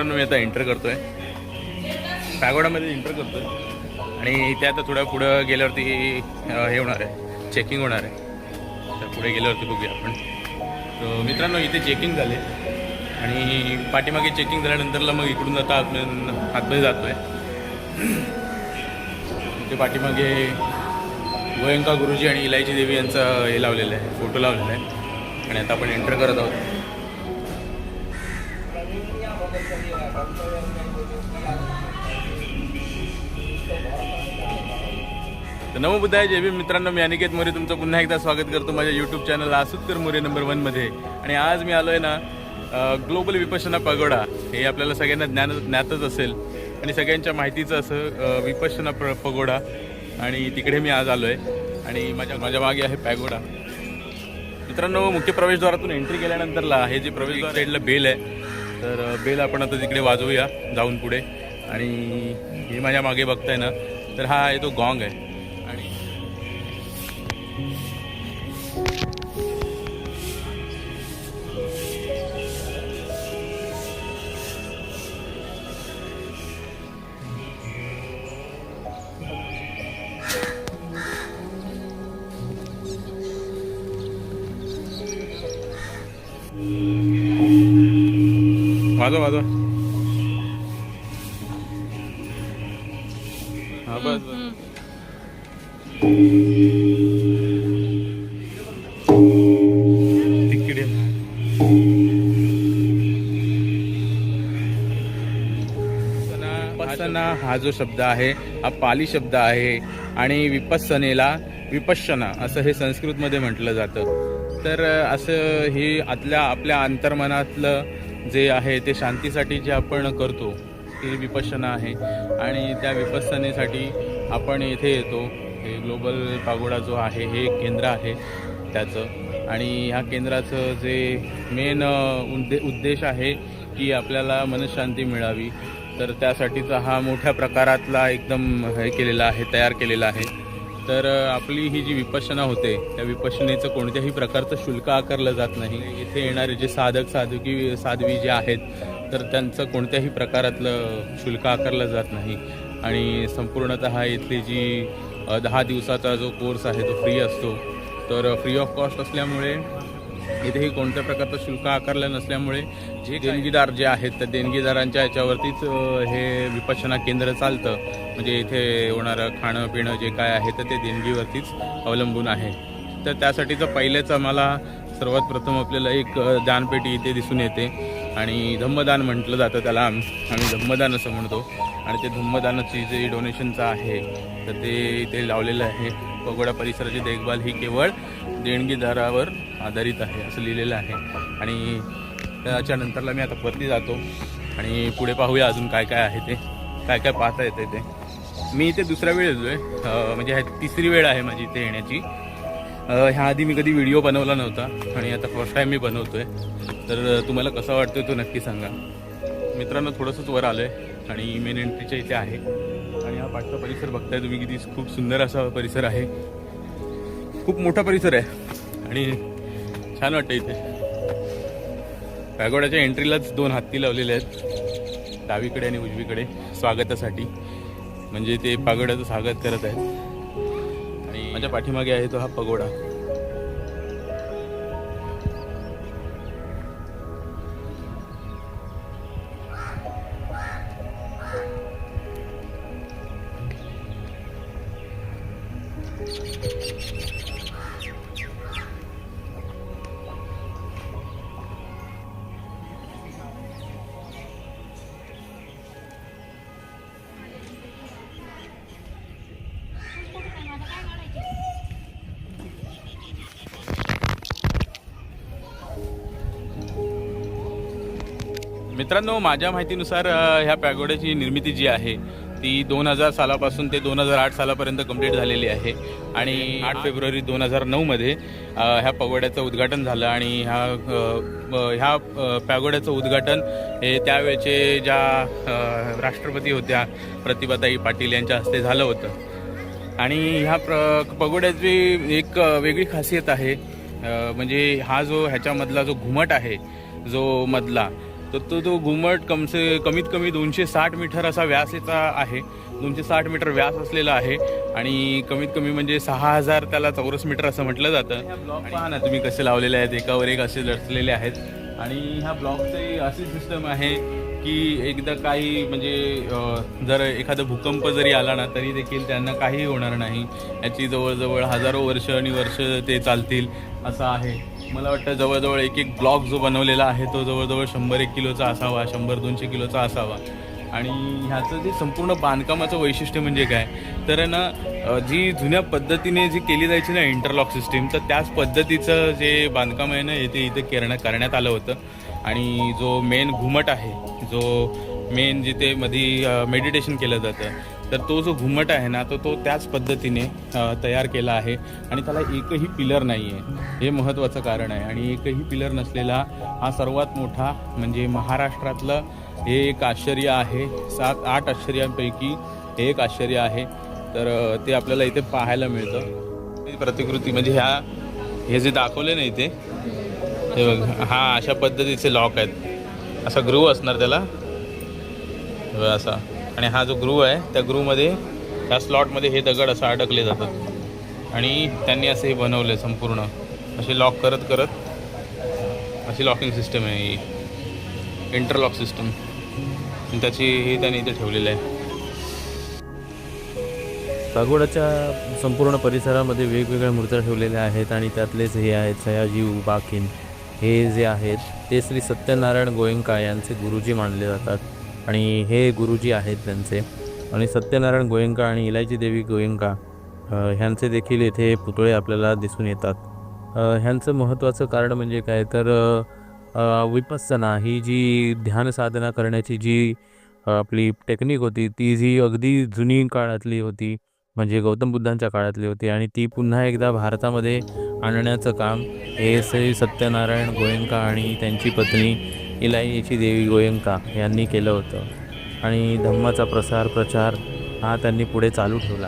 मित्रांनो मी आता एंटर करतोय, पॅगोडामध्ये एंटर करतोय आणि ते आता थोडं पुढं गेल्यावरती हे होणार आहे, चेकिंग होणार आहे. तर पुढे गेल्यावरती बघूया आपण. तर मित्रांनो इथे चेकिंग झाले आणि पाठीमागे चेकिंग झाल्यानंतरला मग इकडून आता आतमध्ये जातो आहे. इथे पाठीमागे गोयंका गुरुजी आणि इलायची देवी यांचा हे लावलेलं आहे, फोटो लावलेला आहे आणि आता आपण एंटर करत आहोत. तर नमोबुद्धाय, जय भीम. मित्रांनो मी अनिकेत मोरे तुमचं पुन्हा एकदा स्वागत करतो माझ्या यूट्यूब चॅनल आसुतकर मोरे नंबर 1 मध्ये. आणि आज मी आलो आहे ना ग्लोबल विपश्यना पगोडा. हे आपल्याला सगळ्यांना ज्ञातच असेल आणि सगळ्यांच्या माहितीचं असं विपश्यना पगोडा. आणि तिकडे मी आज आलो आहे आणि माझ्या मागे आहे पॅगोडा. मित्रांनो मुख्य प्रवेशद्वारातून एंट्री केल्यानंतरला हे जे प्रवेशद्वार साईडला बेल आहे, तर बेल आपण आता तिकडे वाजवूया जाऊन पुढे. आणि हे माझ्या मागे बघताय ना, तर हा आहे तो गॉंग आहे. आणि वाजवा वाजवा. हा बस तिकडे विपश्यना हा जो शब्द आहे हा पाली शब्द आहे आणि विपස්සनेला विपश्यना असं हे संस्कृतमध्ये म्हटलं जातं. तर असं हे आपल्या अंतर्मनातलं जे आहे ते शांतीसाठी जे आपण करतो ती विपश्यना आहे. आणि त्या विपස්සनेसाठी आपण इथे येतो. हे ग्लोबल पागोडा जो आहे हे एक केंद्र आहे त्याचं. आणि ह्या केंद्राचं जे मेन उद्देश आहे की आपल्याला मनशांती मिळावी. तर त्यासाठीचा हा मोठ्या प्रकारातला एकदम हे केलेला आहे, तयार केलेला आहे. तर आपली ही जी विपश्यना होते त्या विपश्यनेचं कोणत्याही प्रकारचं शुल्क आकारलं जात नाही. इथे येणारे जे साधक साध्वी जे आहेत तर त्यांचं कोणत्याही प्रकारातलं शुल्क आकारलं जात नाही. आणि संपूर्णतः इथली जी 10 दिवसाचा जो कोर्स आहे तो फ्री असतो. तर फ्री ऑफ कॉस्ट असल्यामुळे इथेही कोणत्या प्रकारचं शुल्क आकारलं नसल्यामुळे जे देणगीदार जे आहेत त्या देणगीदारांच्या याच्यावरतीच हे विपश्यना केंद्र चालतं. म्हणजे इथे होणारं खाणं पिणं जे काय आहे तर ते देणगीवरतीच अवलंबून आहे. तर त्यासाठीचं पहिलेच आम्हाला सर्वात प्रथम आपल्याला एक दानपेटी इथे दिसून येते आणि धम्मदान म्हटलं जातं त्याला, आम्ही धम्मदान असं म्हणतो. आणि ते धम्मदानाची जे डोनेशनचं आहे तर ते इथे लावलेलं आहे. पगोडा परिसराची देखभाल ही केवळ देणगीदारावर आधारित आहे असं लिहिलेलं आहे. आणि त्याच्यानंतरला मी आता परती जातो आणि पुढे पाहूया अजून काय काय आहे ते, काय काय पाहता येतं ते. मी इथे दुसऱ्या वेळ येतो आहे, म्हणजे ह्या तिसरी वेळ आहे माझी इथे येण्याची. ह्या आधी मी कधी व्हिडिओ बनवला नव्हता आणि आता फर्स्ट टाईम मी बनवतो आहे. तर तुम्हाला कसा वाटतोय तो नक्की सांगा. मित्रांनो थोडंसंच वर आलो आहे आणि मेन एंट्रीच्या इथे आहे. आणि हा पाठचा परिसर बघताय तुम्ही, किती खूप सुंदर असा परिसर आहे. खूप मोठा परिसर आहे आणि छान वाटतं इथे. पॅगोडाच्या एंट्रीलाच 2 हत्ती लावलेले आहेत, डावीकडे आणि उजवीकडे, स्वागतासाठी. म्हणजे ते पगोड्याचं स्वागत करत आहेत. आणि माझ्या पाठीमागे आहे तो हा पगोडा. मित्रांनो माझ्या माहितीनुसार ह्या पॅगोड्याची निर्मिती जी आहे ती 2000 सालापासून ते 2008 सालापर्यंत कंप्लीट झालेली आहे. आणि 8 फेब्रुवारी 2009 मध्ये ह्या पगोड्याचं उद्घाटन झालं. आणि ह्या पॅगोड्याचं उद्घाटन हे त्यावेळेचे ज्या राष्ट्रपती होत्या प्रतिभाताई पाटील यांच्या हस्ते झालं होतं. आणि ह्या पगोड्याची एक वेगळी खासियत आहे. म्हणजे हा जो ह्याच्यामधला जो घुमट आहे जो मधला तर तो घुमट कमीत कमी 260 मीटर असा व्यासाचा आहे, 260 मीटर व्यास असलेला आहे आणि कमीत कमी म्हणजे 6000 त्याला चौरस मीटर असं म्हटलं जातं. ह्या ब्लॉक पहा ना तुम्ही कसे लावलेले आहेत, एकावर एक असे रचलेले आहेत. आणि ह्या ब्लॉकची अशी सिस्टम आहे की एकदा काही म्हणजे जर एखादा भूकंप जरी आला ना तरी देखील त्यांना काही होणार नाही. याची जवळजवळ हजारो वर्ष आणि वर्ष ते चालतील असं आहे. मला वाटतं जवळजवळ एक ब्लॉक जो बनवलेला आहे तो जवळजवळ 100-1 किलोचा असावा, 100-200 किलोचा असावा. आणि ह्याचं जे संपूर्ण बांधकामाचं वैशिष्ट्य म्हणजे काय तर ना जी जुन्या पद्धतीने जी केली जायची ना इंटरलॉक सिस्टीम, तर त्याच पद्धतीचं जे बांधकाम आहे ना इथे करण्यात आलं होतं. आणि जो मेन घुमट आहे, जो मेन जिथे मध्ये मेडिटेशन केलं जातं, तर तो जो घुमट आहे ना तो त्याच पद्धतीने तयार केला आहे. आणि त्याला एकही पिलर नाही आहे, हे महत्त्वाचं कारण आहे. आणि एकही पिलर नसलेला हा सर्वात मोठा म्हणजे महाराष्ट्रातलं हे एक आश्चर्य आहे. 7-8 आश्चर्यांपैकी हे एक आश्चर्य आहे. तर ते आपल्याला इथे पाहायला मिळतं. प्रतिकृती म्हणजे हे जे दाखवले ना इथे, हे बघ, हा अशा पद्धतीचे लॉक आहेत. असा ग्रूव असणार त्याला असा. आणि हा जो ग्रूव आहे त्या ग्रूवमध्ये त्या स्लॉटमध्ये हे दगड असं अडकले जातात. आणि त्यांनी असं हे बनवलं आहे संपूर्ण असे लॉक करत करत. अशी लॉकिंग सिस्टम आहे ही, इंटरलॉक सिस्टम. त्याची हे त्यांनी इथे ठेवलेलं आहे. पागोडाच्या संपूर्ण परिसरामध्ये वेगवेगळ्या मूर्त्या ठेवलेल्या आहेत आणि त्यातलेच हे आहेत सयाजी उबाकीन. हे जे आहेत ते श्री सत्यनारायण गोयंका यांचे गुरुजी मानले जातात आणि हे गुरुजी आहेत त्यांचे. आणि सत्यनारायण गोयंका आणि इलायची देवी गोयंका ह्यांचे देखील येथे पुतळे आपल्याला दिसून येतात. ह्यांचं महत्त्वाचं कारण म्हणजे काय तर विपස්සना ही जी ध्यान साधना करण्याची जी आपली टेक्निक होती ती जी अगदी जुनी काळातली होती, म्हणजे गौतम बुद्धांच्या काळातली होती. आणि ती पुन्हा एकदा भारतामध्ये आणण्याचं काम हे श्री सत्यनारायण गोयंका आणि त्यांची पत्नी इलायची देवी गोयंका यांनी केलं होतं. आणि धम्माचा प्रचार हा त्यांनी पुढे चालू ठेवला.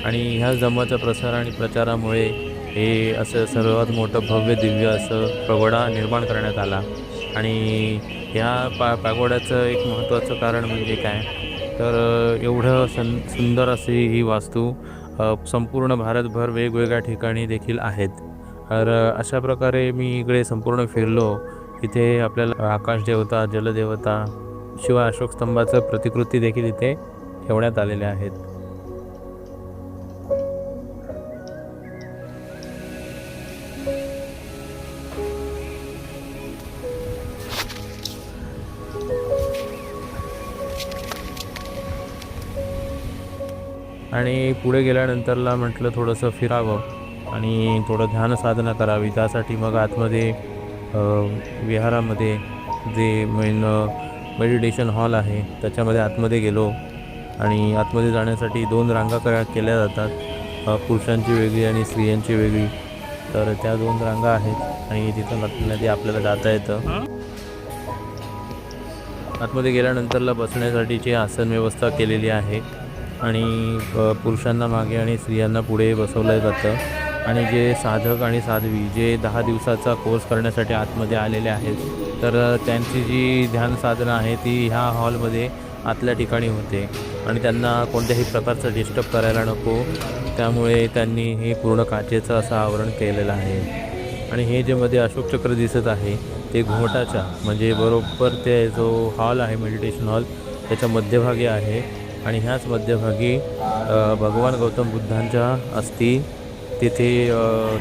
आणि ह्या धम्माच्या प्रसार आणि प्रचारामुळे हे असं सर्वात मोठं भव्य दिव्य असं पगोडा निर्माण करण्यात आला. आणि ह्या पागोड्याचं एक महत्त्वाचं कारण म्हणजे काय तर एवढं सुंदर अशी ही वास्तू संपूर्ण भारतभर वेगवेगळ्या ठिकाणी देखील आहेत. तर अशा प्रकारे मी इकडे संपूर्ण फिरलो. इथे आपल्याला आकाशदेवता, जलदेवता शिवाय अशोकस्तंभाचं प्रतिकृती देखील इथे ठेवण्यात आलेल्या आहेत. आणि पुढे गेल्यानंतरला म्हटलं थोडंसं फिरावं आणि थोडं ध्यान साधना करावी. त्यासाठी मग आतमध्ये विहारामध्ये जे मेडिटेशन हॉल आहे त्याच्यामध्ये आतमध्ये गेलो. आणि आतमध्ये जाण्यासाठी 2 रांगा केल्या जातात, पुरुषांची वेगळी आणि स्त्रियांची वेगळी. तर त्या 2 रांगा आहेत आणि तिथं ते आपल्याला जाता येतं. आतमध्ये गेल्यानंतरला बसण्यासाठीची आसन व्यवस्था केलेली आहे आणि पुरुषांना मागे आणि स्त्रियांना पुढे बसवलं जातं. आणि जे साधक आणि साध्वी जे 10 दिवसाचा कोर्स करण्यासाठी आतमध्ये आलेले आहेत तर त्यांची जी ध्यान साधना आहे ती ह्या हॉलमध्ये आतल्या ठिकाणी होते. आणि त्यांना कोणत्याही प्रकारचं डिस्टर्ब करायला नको, त्यामुळे त्यांनी हे पूर्ण काचेचं असं आवरण केलेलं आहे. आणि हे जे मध्ये अशोक चक्र दिसत आहे ते घुमटाच्या म्हणजे बरोबर ते जो हॉल आहे मेडिटेशन हॉल त्याच्या मध्यभागी आहे. आणि ह्याच मध्यभागी भगवान गौतम बुद्धांच्या अस्थी तिथे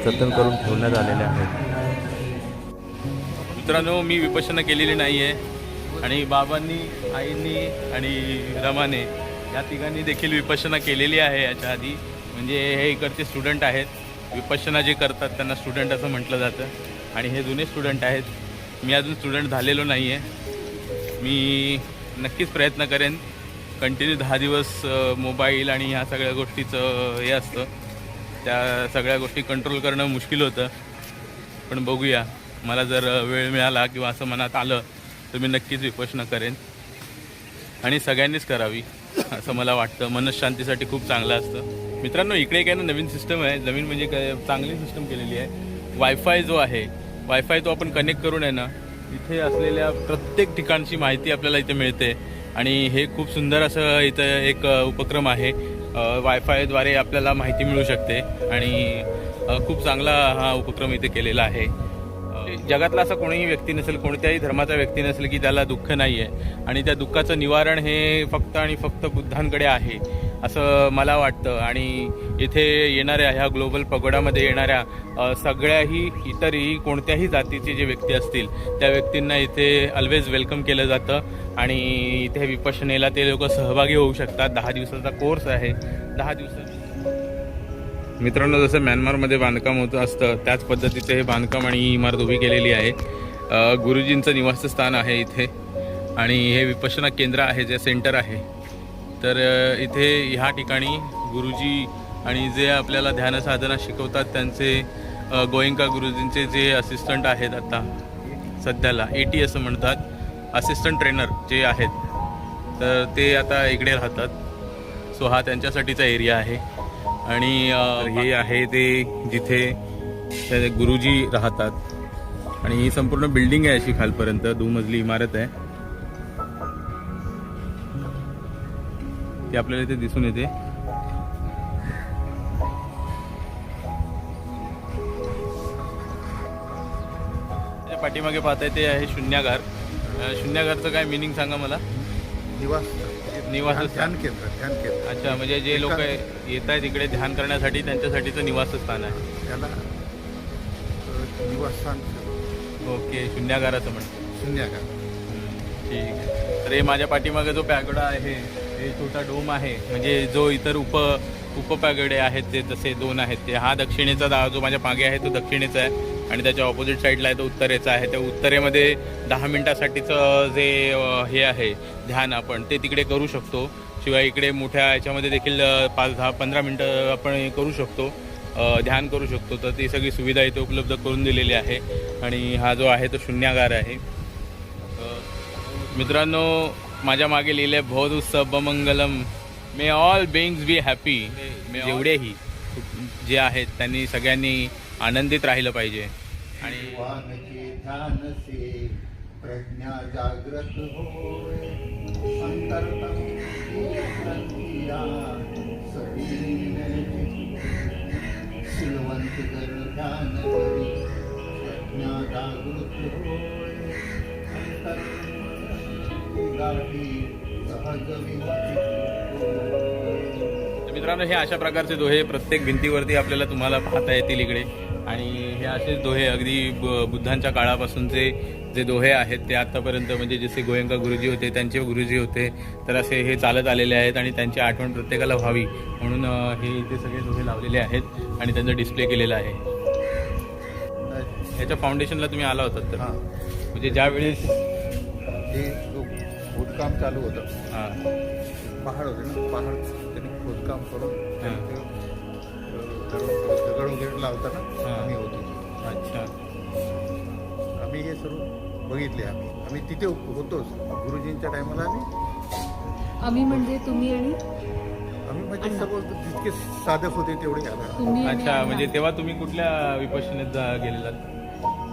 जतन करून ठेवण्यात आलेल्या आहेत. मित्रांनो, मी विपश्यना केलेली नाही आहे आणि बाबांनी, आईंनी आणि रमाने या तिघांनी देखील विपश्यना केलेली आहे याच्या आधी. म्हणजे हे इकडचे स्टुडंट आहेत, विपश्यना जे करतात त्यांना स्टुडंट असं म्हटलं जातं. आणि हे जुने स्टुडंट आहेत. मी अजून स्टुडंट झालेलो नाही आहे. मी नक्कीच प्रयत्न करेन. कंटिन्यू 10 दिवस मोबाईल आणि ह्या सगळ्या गोष्टीचं हे असतं, त्या सगळ्या गोष्टी कंट्रोल करणं मुश्किल होतं. पण बघूया, मला जर वेळ मिळाला किंवा असं मनात आलं तर मी नक्कीच विपश्यना करेन. आणि सगळ्यांनीच करावी असं मला वाटतं. मनशांतीसाठी खूप चांगलं असतं. मित्रांनो, इकडे काय ना नवीन सिस्टम आहे. नवीन म्हणजे काय, चांगली सिस्टम केलेली आहे. वायफाय जो आहे, वायफाय तो आपण कनेक्ट करून आहे ना इथे असलेल्या प्रत्येक ठिकाणची माहिती आपल्याला इथे मिळते आणि हे खूप सुंदर असं इथं एक उपक्रम आहे. वायफायद्वारे आपल्याला माहिती मिळू शकते आणि खूप चांगला हा उपक्रम इथे केलेला आहे. जगातला असा कोणीही व्यक्ती नसेल, कोणत्याही धर्माचा व्यक्ती नसेल की त्याला दुःख नाही आहे आणि त्या दुःखाचं निवारण हे फक्त आणि फक्त बुद्धांकडे आहे असं मला वाटतं. आणि इथे येणाऱ्या ह्या ग्लोबल पगोडामध्ये येणाऱ्या सगळ्याही इतरही कोणत्याही जातीचे जे व्यक्ती असतील त्या व्यक्तींना इथे ऑलवेज वेलकम केलं जातं आणि इथे विपश्यनेला ते लोक सहभागी होऊ शकतात. 10 दिवसाचा कोर्स आहे. 10 दिवसाचा मित्रांनो, जसं म्यानमारमध्ये बांधकाम होतं असतं त्याच पद्धतीचे हे बांधकाम आणि ही इमारत उभी केलेली आहे. गुरुजींचं निवासस्थान आहे इथे आणि हे विपश्यना केंद्र आहे, जे सेंटर आहे. तर इथे ह्या ठिकाणी गुरुजी आणि जे आपल्याला ध्यानसाधना शिकवतात त्यांचे गोयंका गुरुजींचे जे असिस्टंट आहेत आता सध्याला AT असं म्हणतात, असिस्टंट ट्रेनर जे आहेत, तर ते आता इकडे राहतात. सो हा त्यांच्यासाठीचा एरिया आहे. आणि हे आहे ते जिथे त्या गुरुजी राहतात आणि ही संपूर्ण बिल्डिंग आहे अशी खालपर्यंत 2 मजली इमारत आहे. ती आपल्याला इथे दिसून येते. त्याच्या पाठीमागे पाहताय ते आहे शून्यागार. शून्यागारचं काय मिनिंग सांगा मला. निवासस्थान केंद्र. अच्छा, म्हणजे जे लोक येत आहेत इकडे ध्यान करण्यासाठी त्यांच्यासाठीचं निवासस्थान आहे. त्याला निवासस्थान. ओके, शून्यागाराचं म्हणतो. शून्यागार. ठीक आहे. तर हे माझ्या पाठीमागे जो पॅगोडा आहे हे छोटा डोम आहे, म्हणजे जो इतर उपपॅगोडे आहेत ते तसे 2 आहेत ते. हा दक्षिणेचा जो माझ्या मागे आहे तो दक्षिणेचा आहे आणि त्याच्या ऑपोजिट साईडला आहे तो उत्तरेचा आहे. त्या उत्तरेमध्ये 10 मिनिटासाठीचं जे हे आहे ध्यान आपण ते तिकडे करू शकतो. शिवाय इकडे मोठ्या याच्यामध्ये देखील 5-10-15 मिनटं आपण करू शकतो, ध्यान करू शकतो. तर ती सगळी सुविधा इथे उपलब्ध करून दिलेली आहे आणि हा जो आहे तो शून्यागार आहे. मित्रांनो, माझ्या मागे लिहिले बहुत सबमंगलम, मे ऑल बीइंग्स बी हॅपी. जेवढेही जे आहेत त्यांनी सगळ्यांनी आनंदित राहिलं पाहिजे. आणि ध्यान से प्रज्ञा जागृत होय, अंतरतम प्रज्ञा सिलवंत कर ध्यान करी, प्रज्ञा जागृत होय, सहज मित्रांनो, हे अशा प्रकारचे दोहे प्रत्येक भिंतीवरती आपल्याला तुम्हाला पाहता येतील इकडे. आणि हे असेच दोहे अगदी बुद्धांच्या काळापासूनचे जे दोहे आहेत ते आत्तापर्यंत, म्हणजे जसे गोयंका गुरुजी होते त्यांचे गुरुजी होते, तर असे हे चालत आलेले आहेत आणि त्यांची आठवण प्रत्येकाला व्हावी म्हणून हे इथे सगळे दोहे लावलेले आहेत आणि त्यांचा डिस्प्ले केलेला आहे. ह्याच्या फाउंडेशनला तुम्ही आला होतात तर म्हणजे ज्यावेळेस हे खोदकाम चालू होतं, हां पहाड होते ना, पहाड त्यांनी खोदकाम करून दगड वगैरे लावताना आम्ही होतो. अच्छा, आम्ही हे सर्व बघितले. आम्ही तिथे होतोच गुरुजींच्या टायमाला. आम्ही म्हणजे तुम्ही आणि आम्ही म्हणजे सर्व जितके साधक होते तेवढे आला. तुम्ही आणि अच्छा. अण्णा. म्हणजे तेव्हा तुम्ही कुठल्या विपश्यनेत गेलेलात?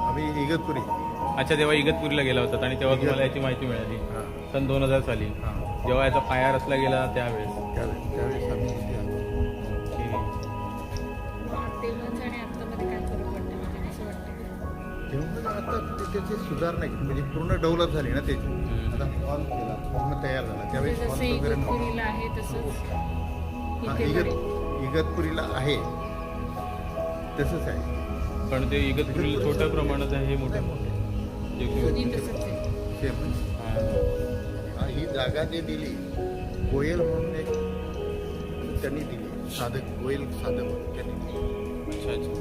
आम्ही इगतपुरी. अच्छा, तेव्हा इगतपुरीला गेला होतात आणि तेव्हा तुम्हाला याची माहिती मिळाली हां सन 2000 साली, हां. जेव्हा याचा पाया रचला गेला त्यावेळेस. त्यावेळेस आम्ही इथे आलो. तेव्हाच आणि आत्तामध्ये काय फरक वाटतं म्हणजे असं वाटतं? तेव्हा आता त्याची सुधारणा केली, म्हणजे पूर्ण डेव्हलप झाली ना त्याची. आता हॉल केला, पूर्ण तयार झाला. त्यावेळेस हॉल जसं वगैरे नव्हता. इगतपुरीला आहे तसंच हां, इथे पण आहे. इगतपुरीला आहे तसंच आहे. पण ते इगतपुरीला छोट्या प्रमाणात आहे, हे मोठ्या दोन्ही तसंच आहे. सेम. ही जागा जे दिली गोयल म्हणून एक त्यांनी दिली, साधक गोयल साधक म्हणून त्यांनी दिली. अच्छा अच्छा.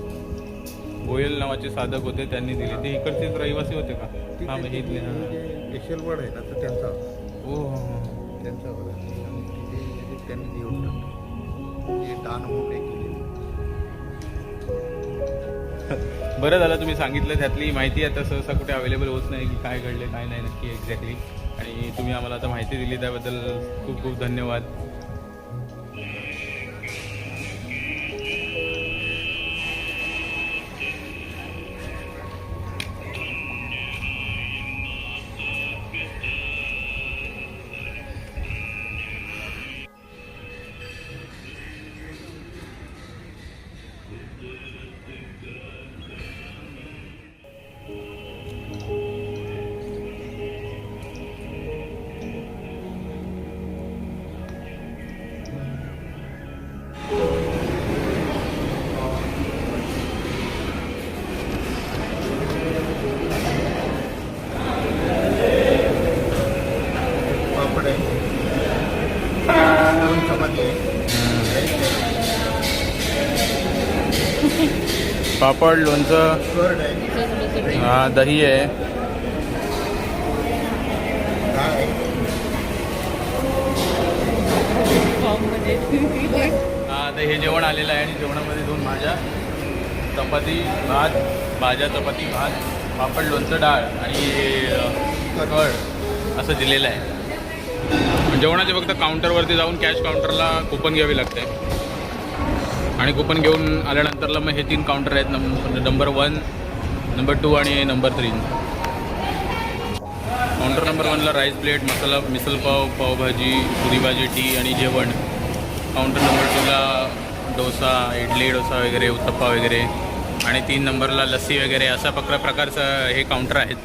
गोयल नावाचे साधक होते, त्यांनी दिले. ते इकडचेच रहिवासी होते का? हां, म्हणजे इथले. हां, यशलवाड आहे ना, तर त्यांचा हो त्यांचा होता. आणि तिथे त्यांनी देऊन टाकलं, हे दान म्हणून एक केलेलं. बरं झालं तुम्ही सांगितलं. त्यातली माहिती आता सहसा कुठे अवेलेबल होत नाही की काय घडले काय नाही नक्की एक्झॅक्टली. आणि तुम्ही आम्हाला आता माहिती दिली त्याबद्दल खूप खूप धन्यवाद. पापड, लोणचं, कर्ड आहे, हा, दही आहे. डाळ आहे. हा, तर हे जेवण आलेलं आहे आणि जेवणामध्ये 2 भाज्या, चपाती, भात, भाज्या, चपाती, भात, पापड, लोणचं, डाळ आणि कढ असं दिलेलं आहे. जेवणाचे फक्त काउंटरवरती जाऊन कॅश काउंटरला कूपन घ्यावी लागते आणि कूपन घेऊन आल्यानंतरला मग हे 3 काउंटर आहेत, नंबर 1, नंबर 2 आणि नंबर 3. काउंटर नंबर 1ला राईस प्लेट, मसाला, मिसल पाव, पावभाजी, पुरी भाजी, टी आणि जेवण. काउंटर नंबर 2ला डोसा, इडली डोसा वगैरे, उत्तप्पा वगैरे आणि 3 नंबरला लस्सी वगैरे अशा प्रकारचं हे काउंटर आहेत.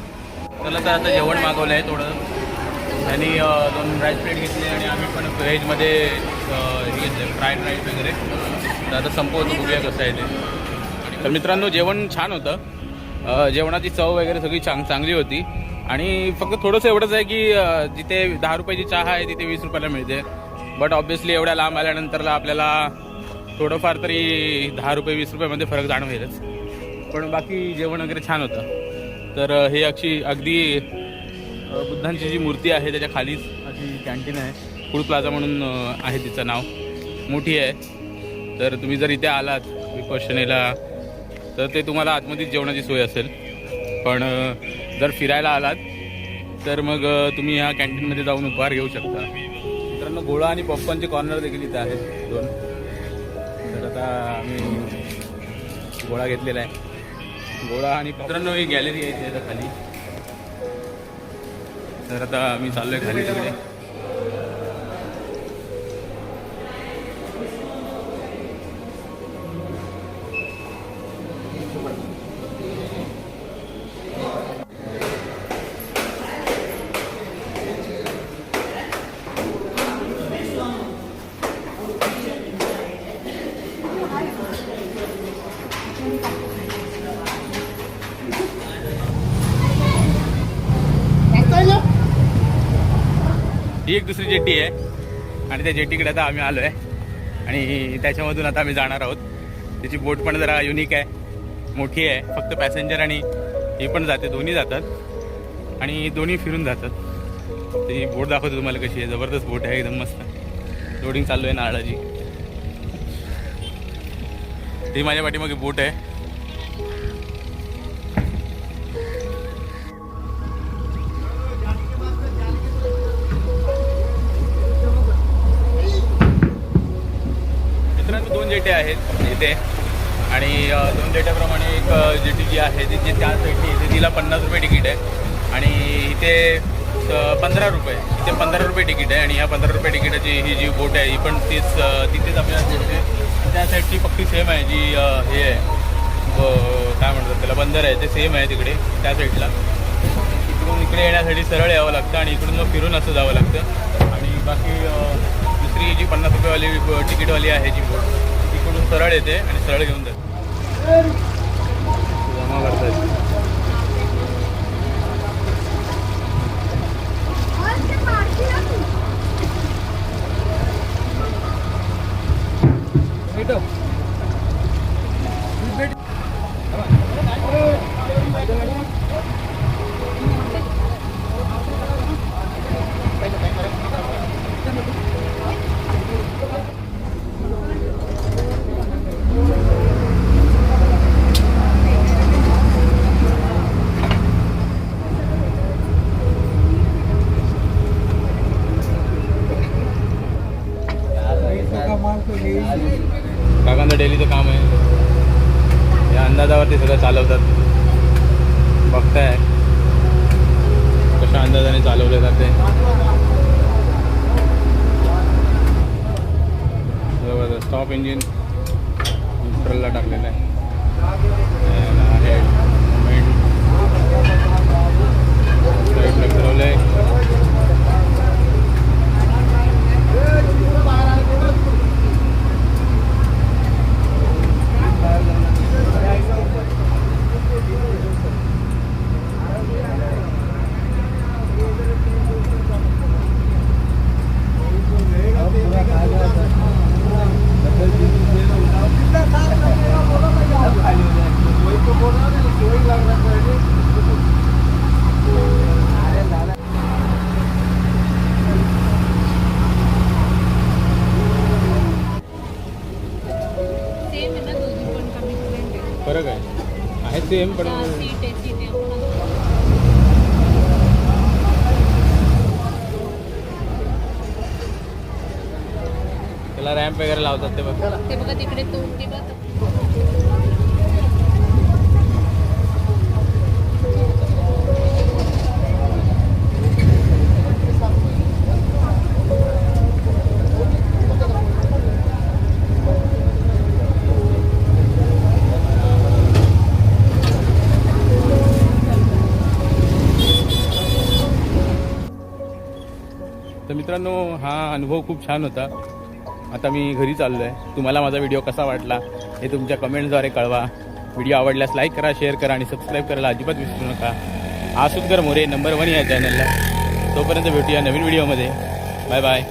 त्याला तर आता जेवण मागवलं आहे थोडं. त्यांनी 2 राईस प्लेट घेतले आणि आम्ही पण व्हेजमध्ये हे घेतले फ्राईड राईस वगैरे. तर आता संपवतो, बघूया कसं आहे ते. तर मित्रांनो, जेवण छान होतं. जेवणाची चव वगैरे सगळी चांगली होती आणि फक्त थोडंसं एवढंच आहे की जिथे 10 रुपयाची चहा आहे तिथे 20 रुपयाला मिळते. बट ऑब्व्हियसली एवढ्या लांब आल्यानंतरला आपल्याला थोडंफार तरी 10 रुपये 20 रुपयामध्ये फरक जाणवेलच. पण बाकी जेवण वगैरे छान होतं. तर हे अगदी बुद्धांची जी मूर्ती आहे त्याच्या खालीच अशी कॅन्टीन आहे. फूड प्लाझा म्हणून आहे तिचं नाव, मोठी आहे. तर तुम्ही जर इथे आलात विपश्यनेला तर ते तुम्हाला आतमध्येच जेवणाची सोय असेल. पण जर फिरायला आलात तर मग तुम्ही ह्या कॅन्टीनमध्ये जाऊन उपहार घेऊ शकता. मित्रांनो, गोळा आणि पॉपकॉर्नचे कॉर्नर देखील इथे आहेत 2. तर आता आम्ही गोळा घेतलेला आहे. गोळा आणि मित्रांनो, ही गॅलरी आहे इथे खाली. तर आता आम्ही चाललो आहे खाली तिकडे. ही एक दुसरी जेट्टी आहे आणि त्या जेट्टीकडे आता आम्ही आलो आहे आणि त्याच्यामधून आता आम्ही जाणार आहोत. त्याची बोट पण जरा युनिक आहे, मोठी आहे. फक्त पॅसेंजर आणि हे पण जाते, दोन्ही जातात आणि दोन्ही फिरून जातात. तर ही बोट दाखवतो तुम्हाला कशी आहे. जबरदस्त बोट आहे, एकदम मस्त. लोडिंग चालू आहे नारळाची. ही माझ्या पाठीमागे बोट आहे. मित्रांनो, 2 जेटी आहेत इथे आणि 2 जेट्याप्रमाणे एक जेटी जी आहे ती त्या साईडनी इथे तिला 50 रुपये तिकीट आहे आणि इथे 15 रुपये. इथे 15 रुपये तिकीट आहे आणि ह्या 15 रुपये तिकीटाची ही जी बोट आहे ही पण तिथेच आपल्याला दिसते. त्या साईडची पक्की सेम आहे जी हे आहे, काय म्हणतात त्याला, बंदर आहे, ते सेम आहे तिकडे त्या साईडला. इकडून इकडे येण्यासाठी सरळ यावं लागतं आणि इकडून मग फिरून असं जावं लागतं. आणि बाकी दुसरी जी 50 रुपयेवाली तिकीटवाली आहे जी बोट, तिकडून सरळ येते आणि सरळ घेऊन जाते. जमा करतात. काकांचं डेलीचं काम आहे. या अंदाजावरती सगळं चालवतात. बघताय कशा अंदाजाने चालवले जाते. स्टॉप इंजिन न्यूट्रलला टाकलेलं आहे. फिरवलं आहे. फरक आहे सेम पण सीट आहे सीट आहे त्याला रॅम्प वगैरे लावतात ते बघ. ते बघा तिकडे तोंड ते बघा तर मित्रांनो हा अनुभव खूप छान होता. आता मी घरी चाललो आहे. तुम्हाला माझा व्हिडिओ कसा वाटला हे तुमच्या कमेंट्सद्वारे कळवा. व्हिडिओ आवडल्यास लाईक करा, शेअर करा आणि सबस्क्राईब करायला अजिबात विसरू नका. आसुदकर मोरे नंबर 1 या चॅनलला. तोपर्यंत भेटूया नवीन व्हिडिओमध्ये. Bye bye.